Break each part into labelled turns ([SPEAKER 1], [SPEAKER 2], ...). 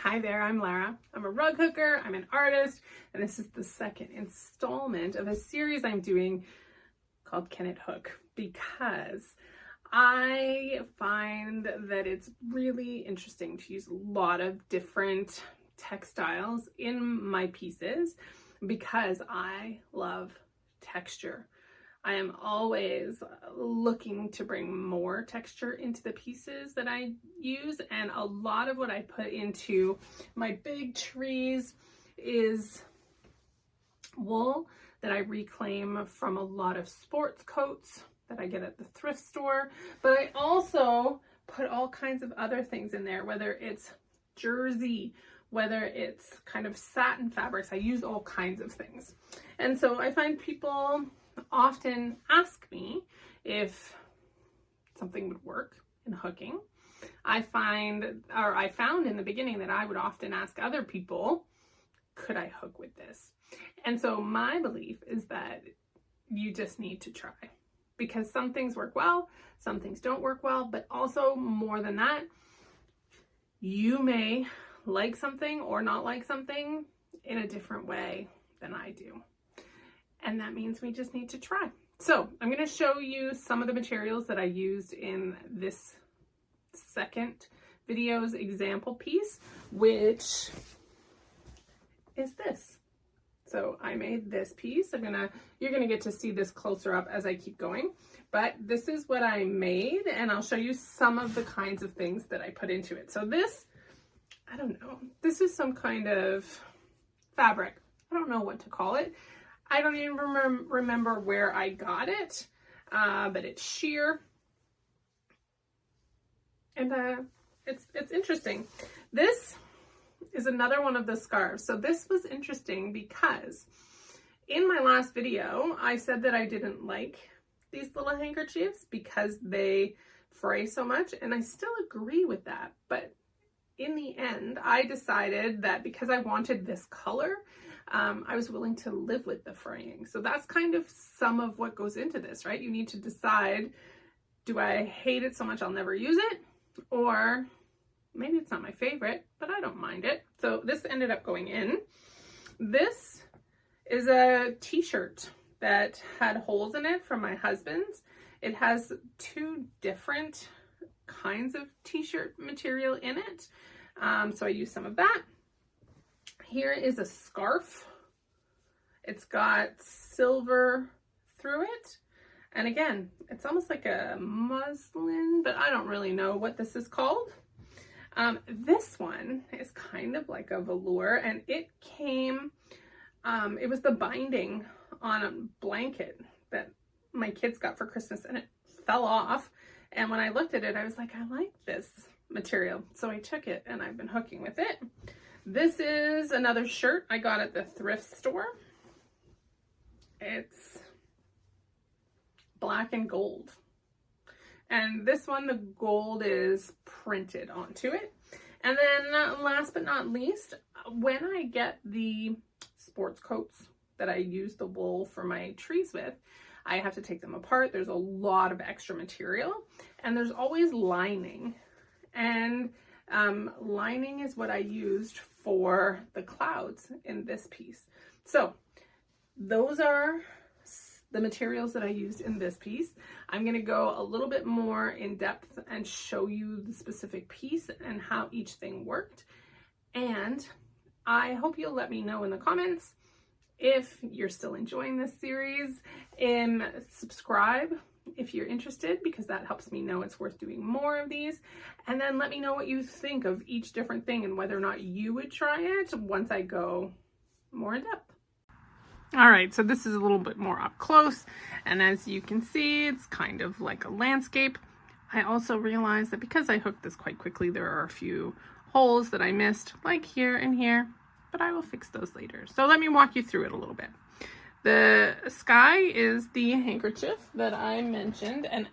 [SPEAKER 1] Hi there, I'm Lara. I'm a rug hooker, I'm an artist, and this is the second installment of a series I'm doing called Can It Hook? Because I find that it's really interesting to use a lot of different textiles in my pieces because I love texture. I am always looking to bring more texture into the pieces that I use, and a lot of what I put into my big trees is wool that I reclaim from a lot of sports coats that I get at the thrift store, but I also put all kinds of other things in there, whether it's jersey, whether it's kind of satin fabrics. I use all kinds of things. And so I find people often ask me if something would work in hooking. I found in the beginning that I would often ask other people, could I hook with this? And so my belief is that you just need to try, because some things work well, some things don't work well, but also more than that, you may like something or not like something in a different way than I do. And that means we just need to try. So I'm going to show you some of the materials that I used in this second video's example piece, which is this. So I made this piece. You're gonna get to see this closer up as I keep going, but this is what I made, and I'll show you some of the kinds of things that I put into it. So this, I don't know, this is some kind of fabric. I don't know what to call it. I don't even remember where I got it, but it's sheer, and it's interesting. This is another one of the scarves. So this was interesting because in my last video, I said that I didn't like these little handkerchiefs because they fray so much, and I still agree with that. But in the end, I decided that because I wanted this color, I was willing to live with the fraying. So that's kind of some of what goes into this, right? You need to decide, do I hate it so much I'll never use it? Or maybe it's not my favorite, but I don't mind it. So this ended up going in. This is a t-shirt that had holes in it from my husband's. It has two different kinds of t-shirt material in it. So I used some of that. Here is a scarf. It's got silver through it. And again, it's almost like a muslin, but I don't really know what this is called. This one is kind of like a velour, and it came, it was the binding on a blanket that my kids got for Christmas, and it fell off. And when I looked at it, I was like, I like this material. So I took it and I've been hooking with it. This is another shirt I got at the thrift store. It's black and gold. And this one, the gold is printed onto it. And then last but not least, when I get the sports coats that I use the wool for my trees with, I have to take them apart. There's a lot of extra material, and there's always lining. And lining is what I used for the clouds in this piece. So those are the materials that I used in this piece. I'm going to go a little bit more in depth and show you the specific piece and how each thing worked. And I hope you'll let me know in the comments if you're still enjoying this series, and subscribe if you're interested, because that helps me know it's worth doing more of these. And then let me know what you think of each different thing and whether or not you would try it once I go more in depth. All right, so this is a little bit more up close, and as you can see, it's kind of like a landscape. I also realized that because I hooked this quite quickly, there are a few holes that I missed, like here and here, but I will fix those later. So let me walk you through it a little bit. The sky is the handkerchief that I mentioned, and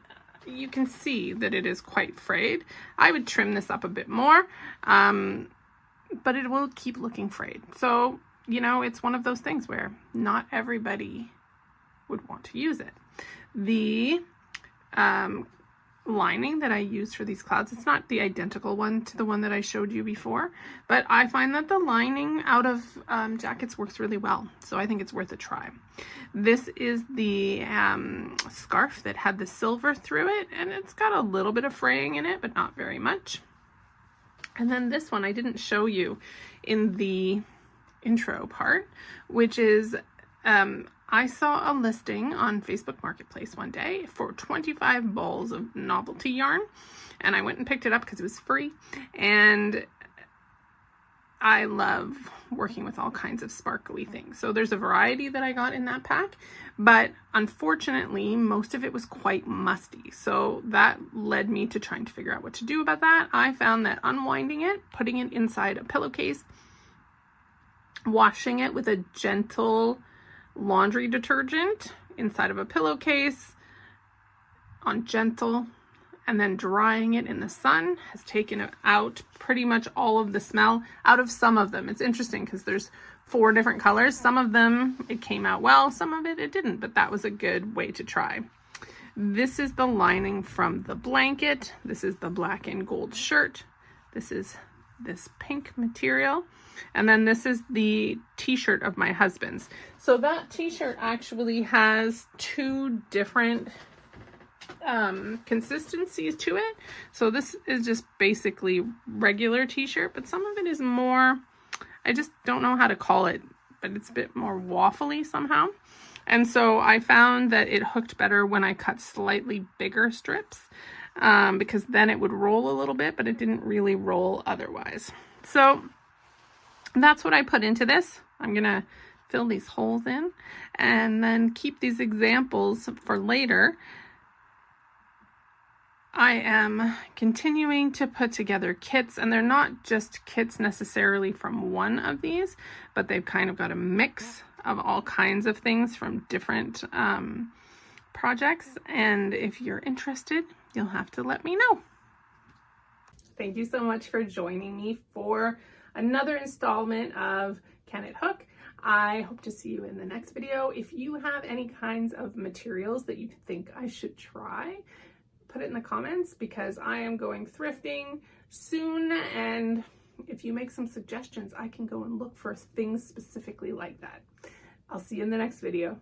[SPEAKER 1] you can see that it is quite frayed. I would trim this up a bit more, but it will keep looking frayed. So, you know, it's one of those things where not everybody would want to use it. The lining that I used for these clouds. It's not the identical one to the one that I showed you before, but I find that the lining out of jackets works really well. So I think it's worth a try. This is the scarf that had the silver through it, and it's got a little bit of fraying in it, but not very much. And then this one I didn't show you in the intro part, which is I saw a listing on Facebook Marketplace one day for 25 balls of novelty yarn, and I went and picked it up because it was free. And I love working with all kinds of sparkly things. So there's a variety that I got in that pack, but unfortunately, most of it was quite musty. So that led me to trying to figure out what to do about that. I found that unwinding it, putting it inside a pillowcase, washing it with a gentle laundry detergent inside of a pillowcase on gentle, and then drying it in the sun has taken out pretty much all of the smell out of some of them. It's interesting because there's 4 different colors. Some of them it came out well, some of it didn't, but that was a good way to try. This is the lining from the blanket. This is the black and gold shirt. This is this pink material. And then this is the t-shirt of my husband's. So that t-shirt actually has 2 different consistencies to it. So this is just basically regular t-shirt, but some of it is more, I just don't know how to call it, but it's a bit more waffly somehow. And so I found that it hooked better when I cut slightly bigger strips, because then it would roll a little bit, but it didn't really roll otherwise. So that's what I put into this. I'm gonna fill these holes in and then keep these examples for later. I am continuing to put together kits, and they're not just kits necessarily from one of these, but they've kind of got a mix of all kinds of things from different projects. And if you're interested, you'll have to let me know. Thank you so much for joining me for another installment of Can It Hook? I hope to see you in the next video. If you have any kinds of materials that you think I should try, put it in the comments, because I am going thrifting soon, and if you make some suggestions, I can go and look for things specifically like that. I'll see you in the next video.